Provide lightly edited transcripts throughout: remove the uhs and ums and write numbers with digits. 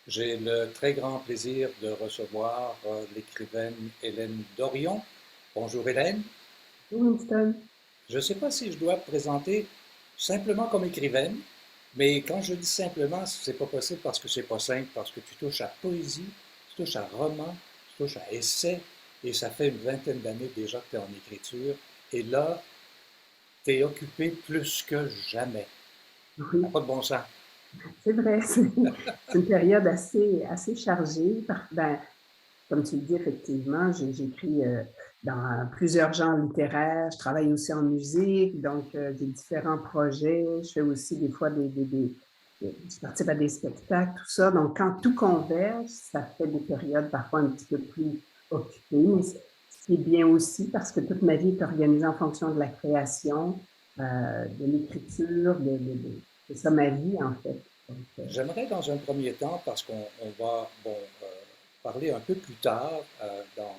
J'ai le très grand plaisir de recevoir l'écrivaine Hélène Dorion. Bonjour Hélène. Winston. Je ne sais pas si je dois te présenter simplement comme écrivaine, mais quand je dis simplement, c'est pas possible parce que c'est pas simple, parce que tu touches à poésie, tu touches à roman, tu touches à essai, et ça fait une vingtaine d'années déjà que tu es en écriture, et là, tu es occupé plus que jamais. Ça n'a Oui, pas de bon sens. c'est vrai, c'est une période assez chargée. Comme tu le dis, effectivement, j'écris dans plusieurs genres littéraires. Je travaille aussi en musique, donc j'ai différents projets. Je fais aussi des fois je participe à des spectacles, tout ça. Donc, quand tout converge, ça fait des périodes parfois un petit peu plus occupées. Mais ce qui est bien aussi, parce que toute ma vie est organisée en fonction de la création, de l'écriture, c'est ça ma vie, en fait. Donc, J'aimerais dans un premier temps, parce qu'on va parler un peu plus tard, dans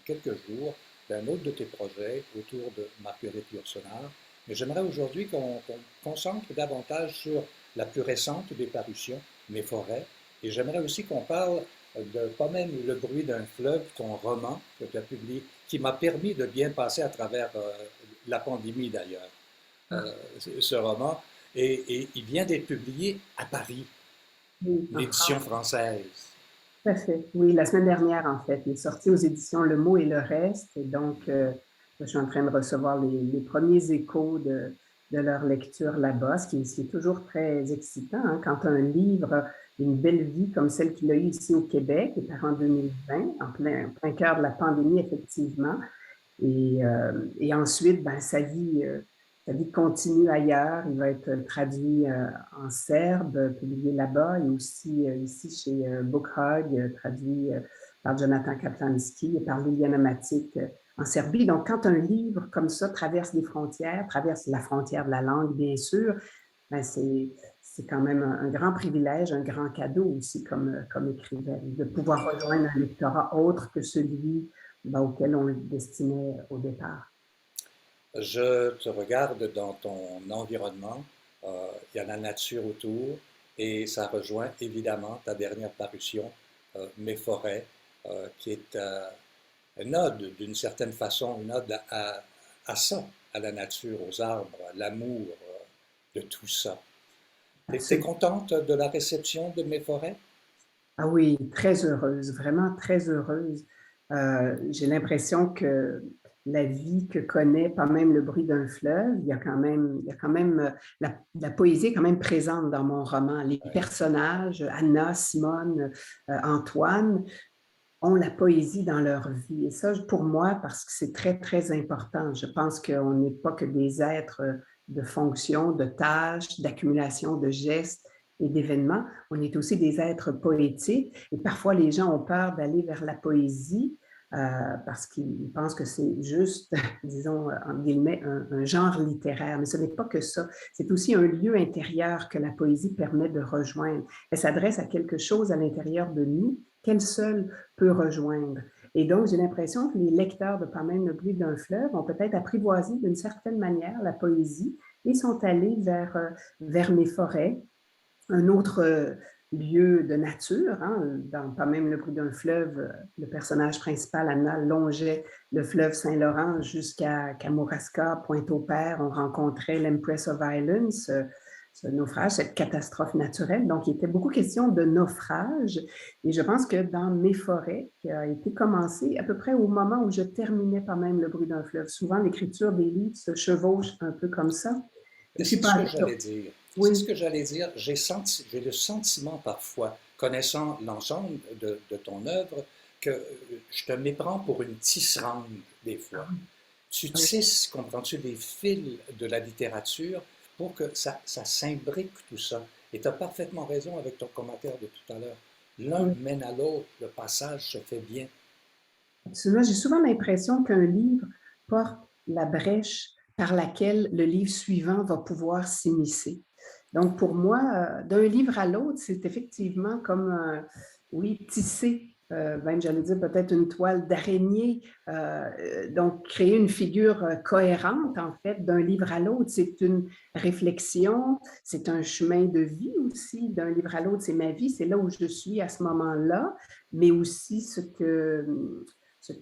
quelques jours, d'un autre de tes projets autour de ma puriture sonore, mais j'aimerais aujourd'hui qu'on concentre davantage sur la plus récente des parutions, Mes forêts, et j'aimerais aussi qu'on parle de Pas même le bruit d'un fleuve, ton roman que tu as publié, qui m'a permis de bien passer à travers la pandémie d'ailleurs, ah, ce roman, et il vient d'être publié à Paris, oui, en l'édition France. française. Tout à fait. Oui, la semaine dernière, en fait, il est sorti aux éditions Le Mot et le Reste. Et donc, je suis en train de recevoir les premiers échos de leur lecture là-bas, ce qui est toujours très excitant, hein, quand un livre a une belle vie comme celle qu'il a eue ici au Québec, et par en 2020, en plein cœur de la pandémie, effectivement. Et ensuite, ben, sa vie continue ailleurs. Il va être traduit en serbe, publié là-bas, et aussi ici chez Bookhug, traduit par Jonathan Kaplanski et par Liliana Matic en Serbie. Donc, quand un livre comme ça traverse les frontières, traverse la frontière de la langue, bien sûr, ben, c'est quand même un grand privilège, un grand cadeau aussi comme écrivaine, de pouvoir rejoindre un lectorat autre que celui auquel on le destinait au départ. Je te regarde dans ton environnement, il y a la nature autour, et ça rejoint évidemment ta dernière parution, Mes forêts, qui est une ode d'une certaine façon, une ode à ça, à la nature, aux arbres, à l'amour de tout ça. T'es Absolument. contente de la réception de Mes forêts? Ah oui, très heureuse, vraiment très heureuse. J'ai l'impression que la vie que connaît pas même le bruit d'un fleuve, il y a quand même la poésie est quand même présente dans mon roman. Les personnages, Anna, Simone, Antoine, ont la poésie dans leur vie. Et ça, pour moi, parce que c'est très, très important. Je pense qu'on n'est pas que des êtres de fonction, de tâches, d'accumulation de gestes et d'événements. On est aussi des êtres poétiques. Et parfois, les gens ont peur d'aller vers la poésie parce qu'ils pensent que c'est juste, disons, en guillemets, un genre littéraire. Mais ce n'est pas que ça. C'est aussi un lieu intérieur que la poésie permet de rejoindre. Elle s'adresse à quelque chose à l'intérieur de nous qu'elle seule peut rejoindre. Et donc, j'ai l'impression que les lecteurs de Pas même le bruit d'un fleuve ont peut-être apprivoisé d'une certaine manière la poésie et sont allés vers mes forêts, un autre lieu de nature. Hein, dans Pas même le bruit d'un fleuve, le personnage principal, Anna, longeait le fleuve Saint-Laurent jusqu'à Kamouraska, Pointe-au-Père. On rencontrait l'Empress of Islands, ce naufrage, cette catastrophe naturelle. Donc, il était beaucoup question de naufrage. Et je pense que dans Mes forêts, qui a été commencé à peu près au moment où je terminais Pas même le bruit d'un fleuve, souvent l'écriture des livres se chevauche un peu comme ça. Et puis, C'est ce pas que j'allais dire. C'est ce oui, que j'allais dire. J'ai le sentiment parfois, connaissant l'ensemble de ton œuvre, que je te méprends pour une tisserande des fois. Tu oui. tisses, comprends-tu, les fils de la littérature pour que ça s'imbrique tout ça. Et tu as parfaitement raison avec ton commentaire de tout à l'heure. L'un Oui. mène à l'autre, le passage se fait bien. Absolument. J'ai souvent l'impression qu'un livre porte la brèche par laquelle le livre suivant va pouvoir s'immiscer. Donc, pour moi, d'un livre à l'autre, c'est effectivement comme, oui, tisser même j'allais dire peut-être une toile d'araignée, donc créer une figure cohérente en fait d'un livre à l'autre. C'est une réflexion, c'est un chemin de vie aussi, d'un livre à l'autre, c'est ma vie, c'est là où je suis à ce moment-là, mais aussi ce que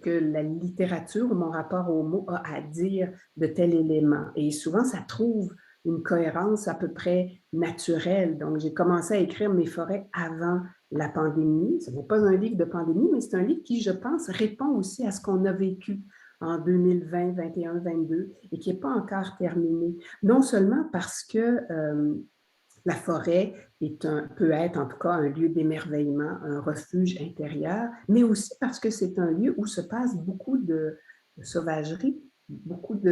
la littérature ou mon rapport aux mots a à dire de tel élément. Et souvent, ça trouve une cohérence à peu près naturelle. Donc, j'ai commencé à écrire Mes forêts avant la pandémie. Ce n'est pas un livre de pandémie, mais c'est un livre qui, je pense, répond aussi à ce qu'on a vécu en 2020, 21, 22 et qui n'est pas encore terminé. Non seulement parce que la forêt peut être en tout cas un lieu d'émerveillement, un refuge intérieur, mais aussi parce que c'est un lieu où se passe beaucoup de sauvagerie,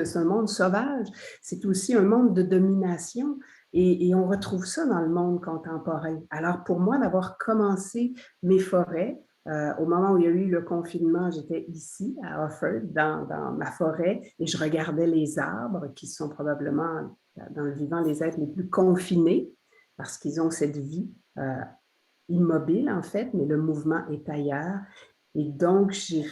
c'est un monde sauvage, c'est aussi un monde de domination et on retrouve ça dans le monde contemporain. Alors pour moi, d'avoir commencé Mes forêts, au moment où il y a eu le confinement, j'étais ici à Offord, dans ma forêt, et je regardais les arbres qui sont probablement dans le vivant les êtres les plus confinés parce qu'ils ont cette vie immobile en fait, mais le mouvement est ailleurs. Et donc, j'ai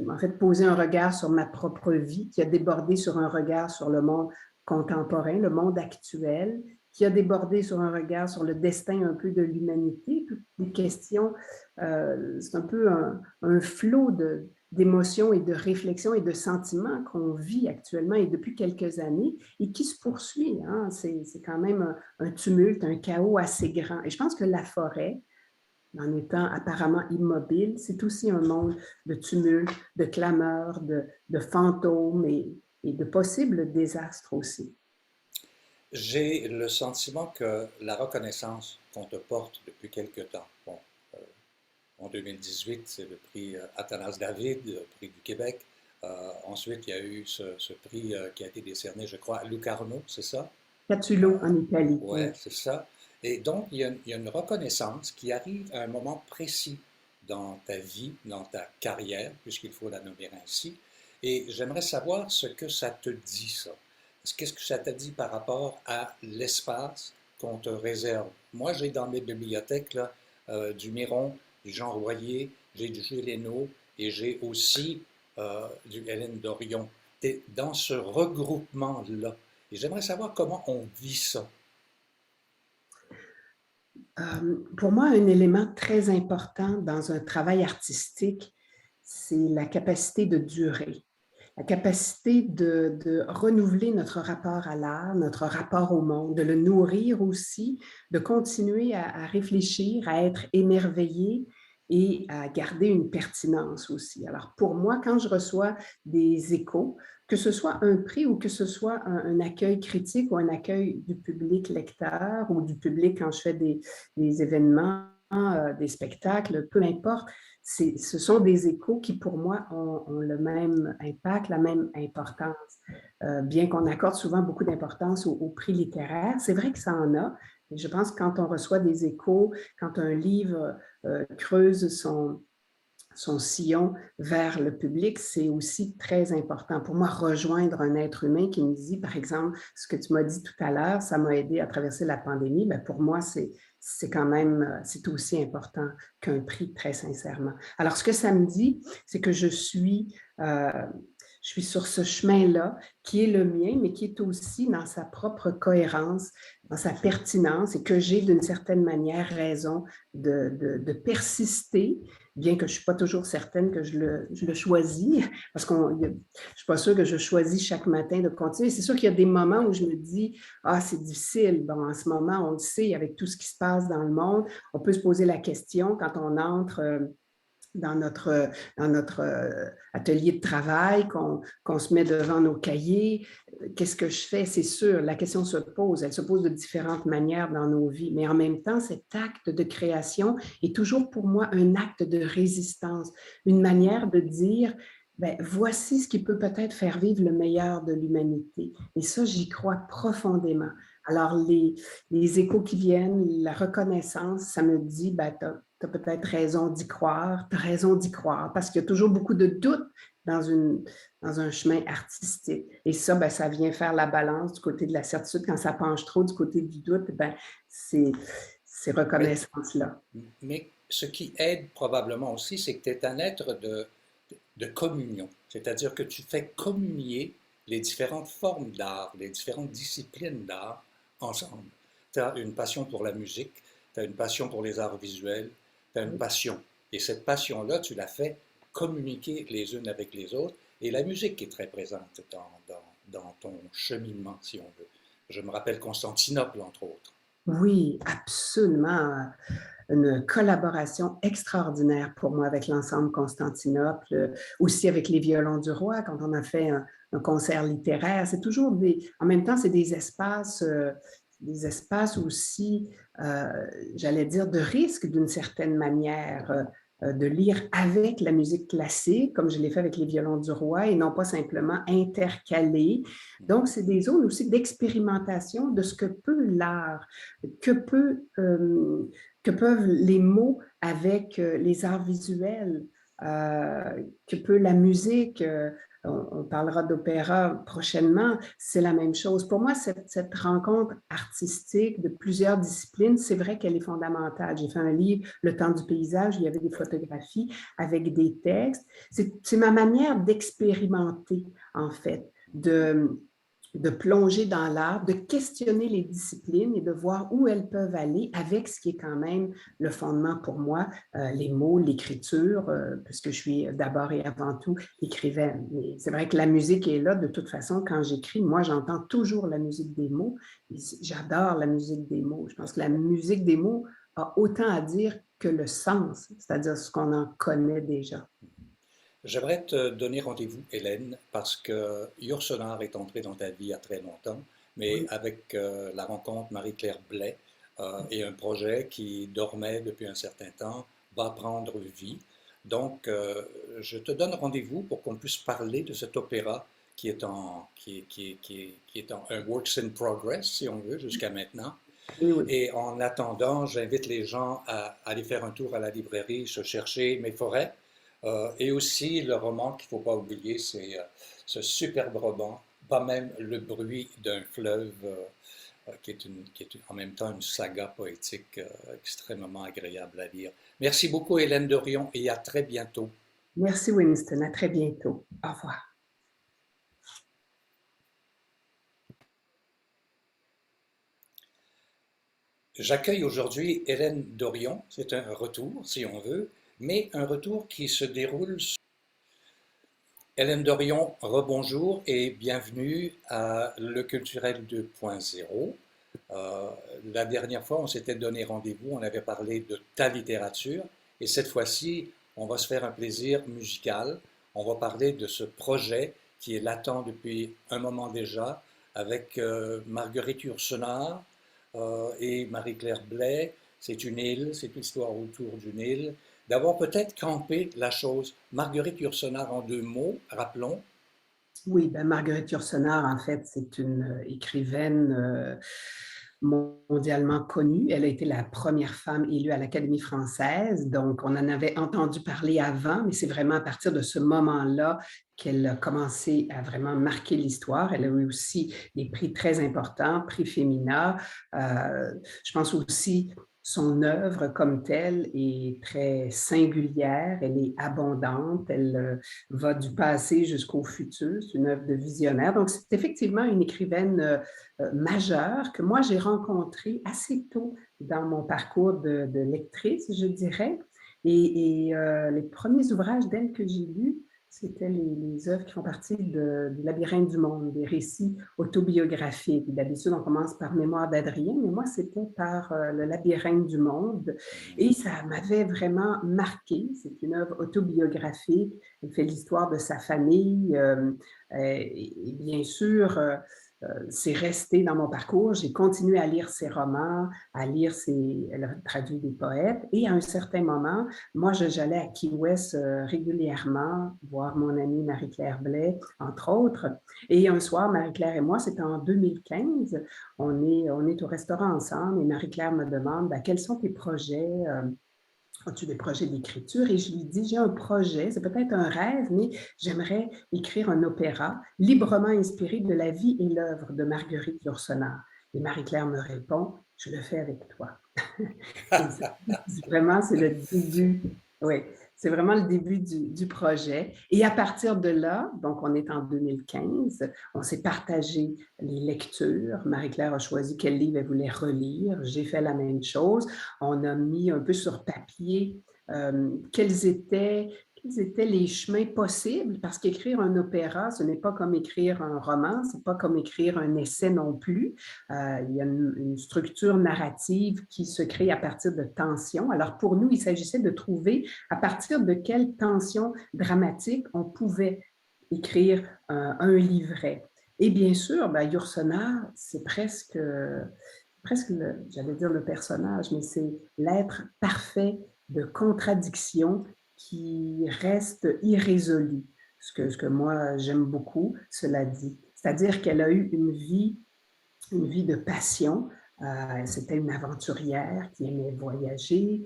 en fait posé un regard sur ma propre vie qui a débordé sur un regard sur le monde contemporain, le monde actuel, qui a débordé sur un regard sur le destin un peu de l'humanité, toutes les questions, c'est un peu un flot d'émotions et de réflexions et de sentiments qu'on vit actuellement et depuis quelques années et qui se poursuit. Hein? C'est quand même un tumulte, un chaos assez grand. Et je pense que la forêt, en étant apparemment immobile, c'est aussi un monde de tumulte, de clameurs, de fantômes et de possibles désastres aussi. J'ai le sentiment que la reconnaissance qu'on te porte depuis quelque temps, bon, euh, en 2018, c'est le prix Athanas David, le prix du Québec. Ensuite, il y a eu ce prix qui a été décerné, je crois, à Lucarno, c'est ça? Catulo en Italie, oui. Ouais, c'est ça. Et donc, il y a une reconnaissance qui arrive à un moment précis dans ta vie, dans ta carrière, puisqu'il faut la nommer ainsi. Et j'aimerais savoir ce que ça te dit, ça. Qu'est-ce que ça t'a dit par rapport à l'espace qu'on te réserve? Moi, j'ai dans mes bibliothèques là, du Miron, du Jean Royer, j'ai du Jules Hénaud et j'ai aussi du Hélène Dorion. T'es dans ce regroupement-là. Et j'aimerais savoir comment on vit ça. Pour moi, un élément très important dans un travail artistique, c'est la capacité de durer, la capacité de renouveler notre rapport à l'art, notre rapport au monde, de le nourrir aussi, de continuer à réfléchir, à être émerveillé et à garder une pertinence aussi. Alors pour moi, quand je reçois des échos, que ce soit un prix ou que ce soit un accueil critique ou un accueil du public lecteur ou du public quand je fais des événements, des spectacles, peu importe, ce sont des échos qui, pour moi, ont le même impact, la même importance. Bien qu'on accorde souvent beaucoup d'importance au prix littéraire, c'est vrai que ça en a. Et je pense que quand on reçoit des échos, quand un livre creuse son sillon vers le public, c'est aussi très important. Pour moi, rejoindre un être humain qui me dit, par exemple, ce que tu m'as dit tout à l'heure, ça m'a aidé à traverser la pandémie, bien, pour moi, c'est quand même, c'est aussi important qu'un prix, très sincèrement. Alors, ce que ça me dit, c'est que je suis sur ce chemin-là qui est le mien, mais qui est aussi dans sa propre cohérence, dans sa pertinence et que j'ai d'une certaine manière raison de persister, bien que je ne suis pas toujours certaine que je le choisis, parce que je ne suis pas sûre que je choisis chaque matin de continuer. C'est sûr qu'il y a des moments où je me dis, ah, c'est difficile. Bon, en ce moment, on le sait, avec tout ce qui se passe dans le monde, on peut se poser la question quand on entre dans notre atelier de travail, qu'on se met devant nos cahiers. Qu'est-ce que je fais? C'est sûr, la question se pose. Elle se pose de différentes manières dans nos vies. Mais en même temps, cet acte de création est toujours pour moi un acte de résistance, une manière de dire, ben, voici ce qui peut peut-être faire vivre le meilleur de l'humanité. Et ça, j'y crois profondément. Alors, les échos qui viennent, la reconnaissance, ça me dit, ben, tu as peut-être raison d'y croire, tu as raison d'y croire, parce qu'il y a toujours beaucoup de doutes dans un chemin artistique. Et ça, ben, ça vient faire la balance du côté de la certitude. Quand ça penche trop du côté du doute, ben, c'est ces Mais, reconnaissances-là. mais ce qui aide probablement aussi, c'est que tu es un être de communion, c'est-à-dire que tu fais communier les différentes formes d'art, les différentes disciplines d'art ensemble. Tu as une passion pour la musique, tu as une passion pour les arts visuels, tu as une passion. Et cette passion-là, tu la fais communiquer les unes avec les autres. Et la musique est très présente dans ton cheminement, si on veut. Je me rappelle Constantinople, entre autres. Oui, absolument. Une collaboration extraordinaire pour moi avec l'ensemble Constantinople, aussi avec les Violons du Roi, quand on a fait un concert littéraire. C'est toujours en même temps, c'est des espaces aussi, j'allais dire, de risque d'une certaine manière, de lire avec la musique classique, comme je l'ai fait avec les Violons du Roi, et non pas simplement intercaler. Donc, c'est des zones aussi d'expérimentation de ce que peut l'art, que peut que peuvent les mots avec les arts visuels, que peut la musique. On parlera d'opéra prochainement, c'est la même chose. Pour moi, cette rencontre artistique de plusieurs disciplines, c'est vrai qu'elle est fondamentale. J'ai fait un livre, Le temps du paysage, où il y avait des photographies avec des textes. C'est ma manière d'expérimenter, en fait, de plonger dans l'art, de questionner les disciplines et de voir où elles peuvent aller avec ce qui est quand même le fondement pour moi, les mots, l'écriture, puisque je suis d'abord et avant tout écrivaine. Mais c'est vrai que la musique est là de toute façon. Quand j'écris, moi, j'entends toujours la musique des mots. J'adore la musique des mots. Je pense que la musique des mots a autant à dire que le sens, c'est-à-dire ce qu'on en connaît déjà. J'aimerais te donner rendez-vous, Hélène, parce que Yourcenar est entré dans ta vie il y a très longtemps, mais Oui, avec la rencontre Marie-Claire Blais et un projet qui dormait depuis un certain temps va prendre vie. Donc, je te donne rendez-vous pour qu'on puisse parler de cet opéra qui est en un works in progress, si on veut, jusqu'à maintenant. oui, oui. Et en attendant, j'invite les gens à aller faire un tour à la librairie, se chercher Mes forêts. Et aussi, le roman qu'il ne faut pas oublier, c'est ce superbe roman, Pas même le bruit d'un fleuve, qui est en même temps une saga poétique extrêmement agréable à lire. Merci beaucoup, Hélène Dorion, et à très bientôt. Merci, Winston. À très bientôt. Au revoir. J'accueille aujourd'hui Hélène Dorion. C'est un retour, si on veut, mais un retour qui se déroule. Hélène Dorion, rebonjour et bienvenue à Le Culturel 2.0. La dernière fois, on s'était donné rendez-vous, on avait parlé de ta littérature et cette fois-ci, on va se faire un plaisir musical. On va parler de ce projet qui est latent depuis un moment déjà avec Marguerite Yourcenar et Marie-Claire Blais. C'est une île, c'est l'histoire autour d'une île. D'abord, peut-être camper la chose. Marguerite Yourcenar en deux mots, rappelons. Oui, ben Marguerite Yourcenar, en fait, c'est une écrivaine mondialement connue. Elle a été la première femme élue à l'Académie française, donc on en avait entendu parler avant, mais c'est vraiment à partir de ce moment-là qu'elle a commencé à vraiment marquer l'histoire. Elle a eu aussi des prix très importants, prix Femina. Je pense aussi son œuvre comme telle est très singulière, elle est abondante, elle va du passé jusqu'au futur, c'est une œuvre de visionnaire. Donc, c'est effectivement une écrivaine majeure que moi, j'ai rencontrée assez tôt dans mon parcours de lectrice, je dirais. Les premiers ouvrages d'elle que j'ai lus, c'était les œuvres qui font partie du Labyrinthe du monde, des récits autobiographiques. D'habitude, on commence par Mémoire d'Adrien, mais moi, c'était par le Labyrinthe du monde. Et ça m'avait vraiment marqué. C'est une œuvre autobiographique. Elle fait l'histoire de sa famille. Et bien sûr, c'est resté dans mon parcours. J'ai continué à lire ses romans, elle a traduit des poètes. Et à un certain moment, moi, j'allais à Key West régulièrement voir mon amie Marie-Claire Blais, entre autres. Et un soir, Marie-Claire et moi, c'était en 2015, on est au restaurant ensemble et Marie-Claire me demande ben, quels sont tes projets. As-tu des projets d'écriture? Et je lui dis, j'ai un projet, c'est peut-être un rêve, mais j'aimerais écrire un opéra librement inspiré de la vie et l'œuvre de Marguerite Yourcenar. Et Marie-Claire me répond, je le fais avec toi. Et ça, vraiment, c'est le début. Oui, c'est vraiment le début du projet. Et à partir de là, donc on est en 2015, on s'est partagé les lectures. Marie-Claire a choisi quel livre elle voulait relire. J'ai fait la même chose. On a mis un peu sur papier quels étaient les chemins possibles, parce qu'écrire un opéra, ce n'est pas comme écrire un roman, ce n'est pas comme écrire un essai non plus. Il y a une structure narrative qui se crée à partir de tensions. Alors pour nous, il s'agissait de trouver à partir de quelle tension dramatique on pouvait écrire un livret. Et bien sûr, ben, Yourcenar, c'est presque j'allais dire le personnage, mais c'est l'être parfait de contradiction qui reste irrésolu. Ce que moi, j'aime beaucoup, cela dit. C'est-à-dire qu'elle a eu une vie de passion. C'était une aventurière qui aimait voyager,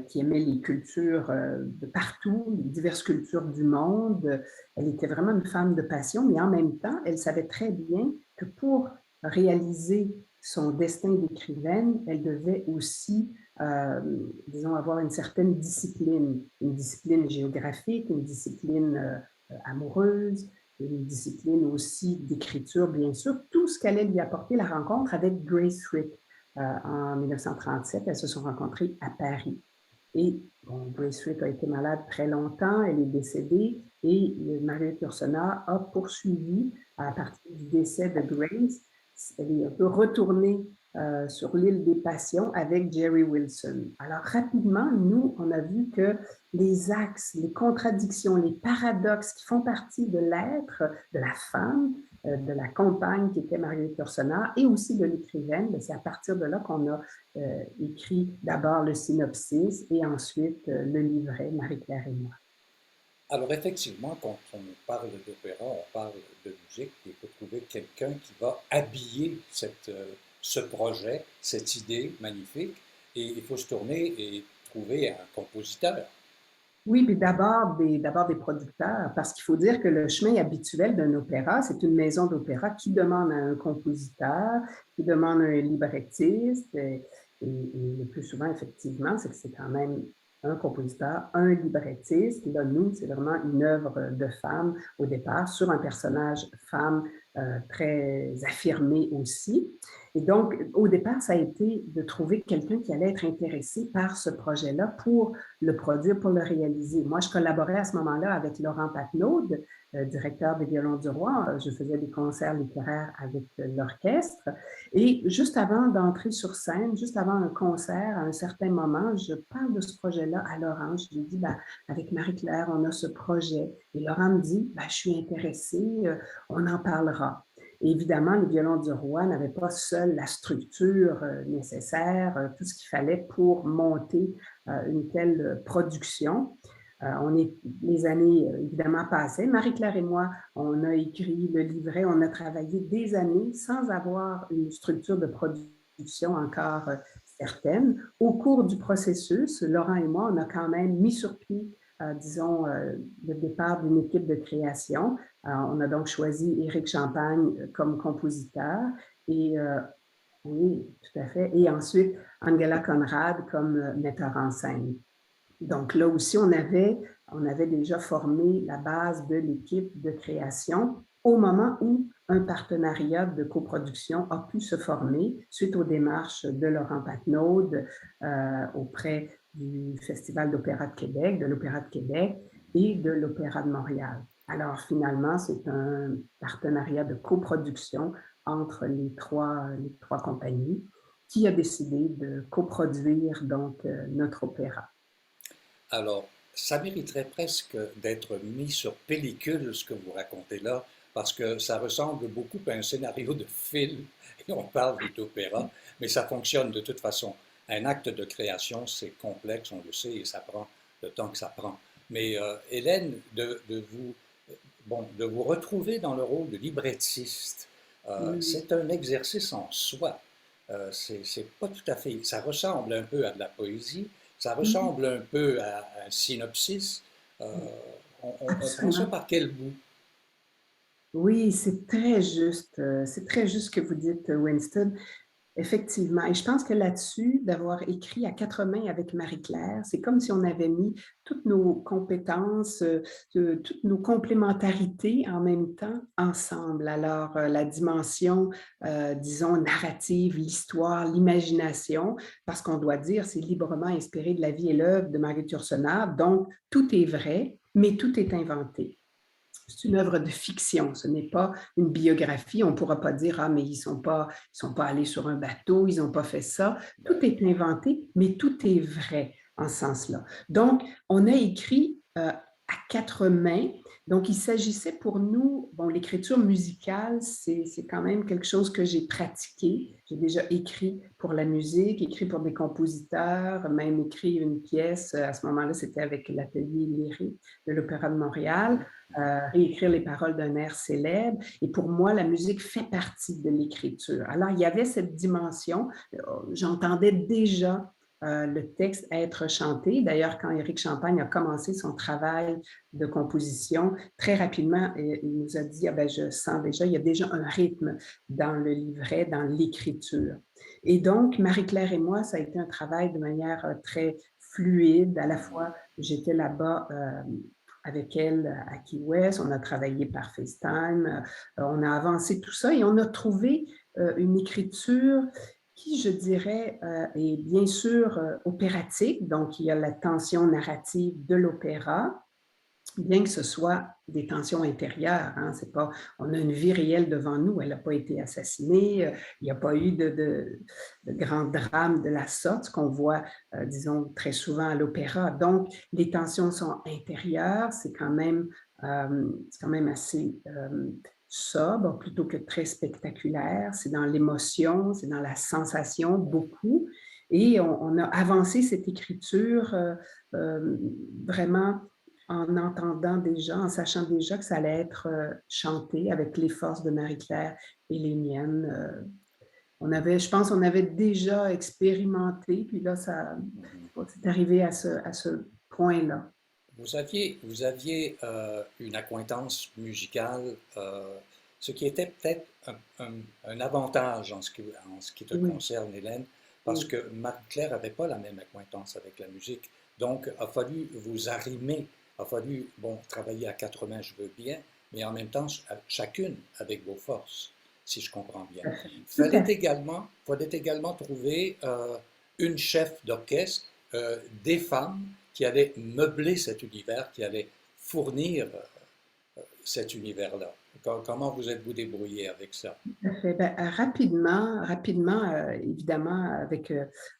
qui aimait les cultures de partout, les diverses cultures du monde. Elle était vraiment une femme de passion, mais en même temps, elle savait très bien que pour réaliser son destin d'écrivaine, elle devait aussi, disons, avoir une discipline géographique, une discipline amoureuse, une discipline aussi d'écriture, bien sûr, tout ce qu'allait lui apporter la rencontre avec Grace Frick en 1937. Elles se sont rencontrées à Paris. Et bon, Grace Frick a été malade très longtemps, elle est décédée, et Marguerite Yourcenar a poursuivi, à partir du décès de Grace, elle est un peu retournée sur l'île des Passions avec Jerry Wilson. Alors rapidement, nous, on a vu que les axes, les contradictions, les paradoxes qui font partie de l'être, de la femme, de la compagne qui était Marguerite Yourcenar et aussi de l'écrivaine, c'est à partir de là qu'on a écrit d'abord le synopsis et ensuite le livret Marie-Claire et moi. Alors effectivement, quand on parle d'opéra, on parle de musique, il faut trouver quelqu'un qui va habiller ce projet, cette idée magnifique, et il faut se tourner et trouver un compositeur. Oui, puis d'abord des producteurs, parce qu'il faut dire que le chemin habituel d'un opéra, c'est une maison d'opéra qui demande à un compositeur, qui demande à un librettiste, et le plus souvent, effectivement, c'est que c'est quand même un compositeur, un librettiste. Là, nous, c'est vraiment une œuvre de femme au départ, sur un personnage femme très affirmé aussi. Et donc, au départ, ça a été de trouver quelqu'un qui allait être intéressé par ce projet-là pour le produire, pour le réaliser. Moi, je collaborais à ce moment-là avec Laurent Patnaud, directeur des Violons du Roi. Je faisais des concerts littéraires avec l'orchestre. Et juste avant d'entrer sur scène, juste avant un concert, à un certain moment, je parle de ce projet-là à Laurent. Je lui dis, ben, avec Marie-Claire, on a ce projet. Et Laurent me dit, ben, je suis intéressée, on en parlera. Et évidemment, les Violons du Roi n'avaient pas seuls la structure nécessaire, tout ce qu'il fallait pour monter une telle production. Les années, évidemment, passaient. Marie-Claire et moi, on a écrit le livret, on a travaillé des années sans avoir une structure de production encore certaine. Au cours du processus, Laurent et moi, on a quand même mis sur pied, disons, le départ d'une équipe de création. On a donc choisi Éric Champagne comme compositeur et oui, tout à fait. Et ensuite, Angela Conrad comme metteur en scène. Donc là aussi, on avait déjà formé la base de l'équipe de création au moment où un partenariat de coproduction a pu se former suite aux démarches de Laurent Patnaud auprès du Festival d'Opéra de Québec, de l'Opéra de Québec et de l'Opéra de Montréal. Alors finalement, c'est un partenariat de coproduction entre les trois compagnies qui a décidé de coproduire donc notre opéra. Alors, ça mériterait presque d'être mis sur pellicule, ce que vous racontez là, parce que ça ressemble beaucoup à un scénario de film, et on parle d'opéra, mais ça fonctionne de toute façon. Un acte de création, c'est complexe, on le sait, et ça prend le temps que ça prend. Mais Hélène, de vous retrouver dans le rôle de librettiste, Mm. c'est un exercice en soi. C'est pas tout à fait. Ça ressemble un peu à de la poésie, ça Mm. ressemble un peu à un synopsis. Euh, on prend ça Absolument. par quel bout? Oui, c'est très juste ce que vous dites, Winston. Effectivement. Et je pense que là-dessus, d'avoir écrit à quatre mains avec Marie-Claire, c'est comme si on avait mis toutes nos compétences, toutes nos complémentarités en même temps ensemble. Alors, la dimension, disons, narrative, l'histoire, l'imagination, parce qu'on doit dire, c'est librement inspiré de la vie et l'œuvre de Marguerite Yourcenar, donc tout est vrai, mais tout est inventé. C'est une œuvre de fiction, ce n'est pas une biographie. On ne pourra pas dire, ah, mais ils sont pas allés sur un bateau, ils n'ont pas fait ça. Tout est inventé, mais tout est vrai en ce sens-là. Donc, on a écrit à quatre mains. Donc, il s'agissait pour nous, bon, l'écriture musicale, c'est quand même quelque chose que j'ai pratiqué. J'ai déjà écrit pour la musique, écrit pour des compositeurs, même écrit une pièce. À ce moment-là, c'était avec l'Atelier lyrique de l'Opéra de Montréal. Réécrire les paroles d'un air célèbre. Et pour moi, la musique fait partie de l'écriture. Alors, il y avait cette dimension. J'entendais déjà le texte être chanté. D'ailleurs, quand Éric Champagne a commencé son travail de composition, très rapidement, il nous a dit, ah ben, je sens déjà, il y a déjà un rythme dans le livret, dans l'écriture. Et donc, Marie-Claire et moi, ça a été un travail de manière très fluide. À la fois, j'étais là-bas avec elle à Key West, on a travaillé par FaceTime, on a avancé tout ça et on a trouvé une écriture qui, je dirais, est bien sûr opératique, donc il y a la tension narrative de l'opéra, bien que ce soit des tensions intérieures. Hein, c'est pas, on a une vie réelle devant nous, elle n'a pas été assassinée, il n'y a pas eu de grand drame de la sorte, ce qu'on voit, disons, très souvent à l'opéra. Donc, les tensions sont intérieures, c'est quand même assez sobre plutôt que très spectaculaire. C'est dans l'émotion, c'est dans la sensation, beaucoup. Et on a avancé cette écriture vraiment en entendant déjà, en sachant déjà que ça allait être chanté avec les forces de Marie-Claire et les miennes. Je pense qu'on avait déjà expérimenté, puis là, c'est arrivé à ce point-là. Vous aviez une acquaintance musicale, ce qui était peut-être un avantage en ce qui te Oui, concerne, Hélène, parce oui, que Marie-Claire n'avait pas la même acquaintance avec la musique. Donc, il a fallu vous arrimer, il a fallu, bon, travailler à quatre mains, je veux bien, mais en même temps, chacune avec vos forces, si je comprends bien. tout à fait. Il Tout à fait. fallait également trouver une chef d'orchestre, des femmes qui allaient meubler cet univers, qui allaient fournir cet univers-là. Comment vous êtes-vous débrouillé avec ça? Tout à fait. Ben, rapidement, évidemment, avec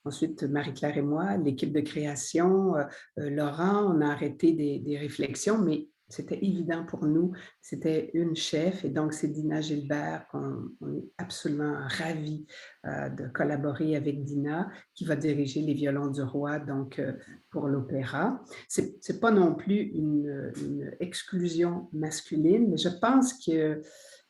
ensuite Marie-Claire et moi, l'équipe de création, Laurent, on a arrêté des réflexions, mais c'était évident pour nous, c'était une chef, et donc c'est Dina Gilbert qu'on est absolument ravis de collaborer avec Dina, qui va diriger les violons du roi, donc pour l'opéra. C'est pas non plus une exclusion masculine, mais je pense que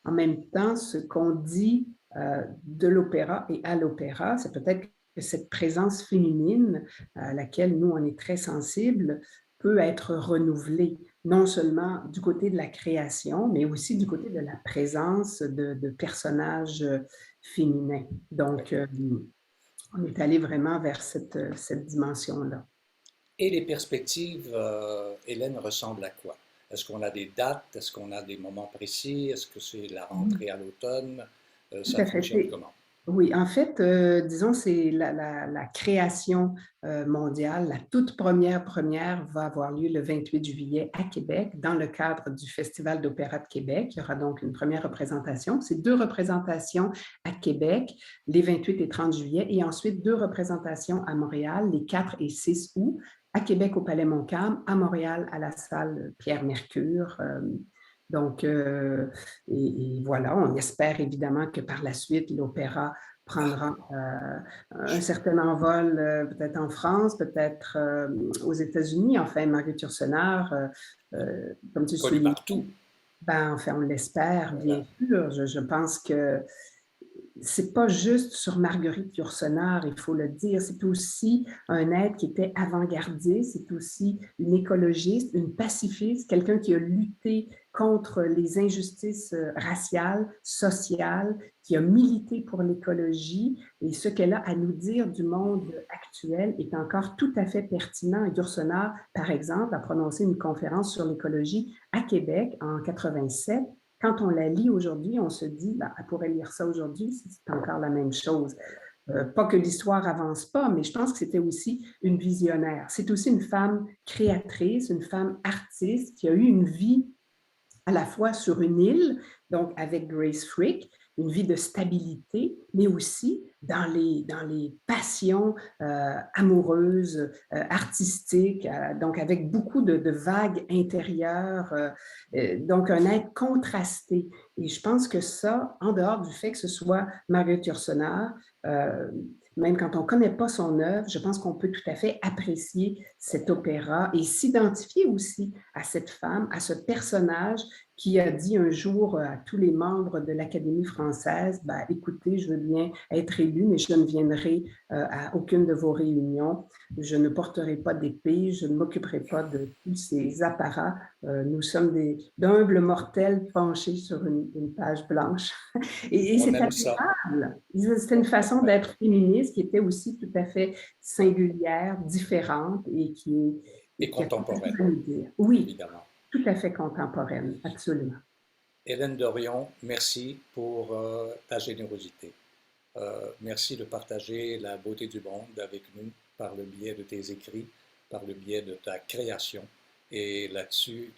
en même temps, ce qu'on dit de l'opéra et à l'opéra, c'est peut-être que cette présence féminine à laquelle nous, on est très sensibles, peut être renouvelée, non seulement du côté de la création, mais aussi du côté de la présence de personnages féminins. Donc, on est allé vraiment vers cette dimension-là. Et les perspectives, Hélène, ressemblent à quoi? Est-ce qu'on a des dates? Est-ce qu'on a des moments précis? Est-ce que c'est la Oui, rentrée à l'automne? tout Ça à fait. fonctionne comment? Oui, en fait, disons, c'est la création mondiale. La toute première va avoir lieu le 28 juillet à Québec dans le cadre du Festival d'opéra de Québec. Il y aura donc une première représentation. C'est deux représentations à Québec, les 28 et 30 juillet, et ensuite deux représentations à Montréal, les 4 et 6 août, à Québec au Palais Montcalm, à Montréal à la salle Pierre-Mercure. Donc, et voilà, on espère évidemment que par la suite, l'opéra Ah, prendra un certain envol, peut-être en France, peut-être aux États-Unis. Enfin, Marguerite Yourcenar, comme tu le connu soulignes, partout. ben, enfin, on l'espère, bien Voilà. sûr. Je pense que c'est pas juste sur Marguerite Yourcenar, il faut le dire, c'est aussi un être qui était avant-gardiste, c'est aussi une écologiste, une pacifiste, quelqu'un qui a lutté contre les injustices raciales, sociales, qui a milité pour l'écologie, et ce qu'elle a à nous dire du monde actuel est encore tout à fait pertinent. Yourcenar, par exemple, a prononcé une conférence sur l'écologie à Québec en 87. Quand on la lit aujourd'hui, on se dit, ben, elle pourrait lire ça aujourd'hui, c'est encore la même chose. Pas que l'histoire avance pas, mais je pense que c'était aussi une visionnaire. C'est aussi une femme créatrice, une femme artiste qui a eu une vie à la fois sur une île, donc avec Grace Frick, une vie de stabilité, mais aussi dans les passions amoureuses, artistiques, donc avec beaucoup de vagues intérieures, donc un être contrasté. Et je pense que ça, en dehors du fait que ce soit Marguerite Yourcenar, même quand on ne connaît pas son œuvre, je pense qu'on peut tout à fait apprécier cet opéra et s'identifier aussi à cette femme, à ce personnage qui a dit un jour à tous les membres de l'Académie française, ben, écoutez, je veux bien être élu, mais je ne viendrai à aucune de vos réunions. Je ne porterai pas d'épée, je ne m'occuperai pas de tous ces apparats. Nous sommes d'humbles mortels penchés sur une page blanche. Et On c'est aime ça. admirable. C'était une façon d'être féministe qui était aussi tout à fait singulière, différente et Et qui a quelque chose contemporaine, à nous dire. Oui, évidemment. tout à fait contemporaine, absolument. Hélène Dorion, merci pour ta générosité. Merci de partager la beauté du monde avec nous par le biais de tes écrits, par le biais de ta création. Et là-dessus,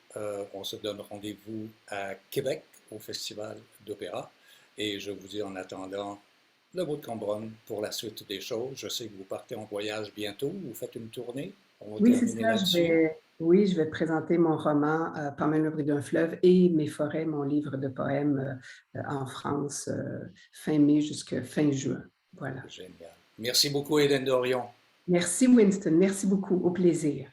on se donne rendez-vous à Québec au Festival d'Opéra. Et je vous dis en attendant le bout de Cambronne pour la suite des choses. Je sais que vous partez en voyage bientôt, vous faites une tournée. On va Oui, c'est terminer ça. là-dessus. Oui, je vais présenter mon roman Pamela le bruit d'un fleuve et Mes forêts, mon livre de poèmes en France fin mai jusqu'à fin juin. Voilà. Génial. Merci beaucoup, Hélène Dorion. Merci Winston, merci beaucoup. Au plaisir.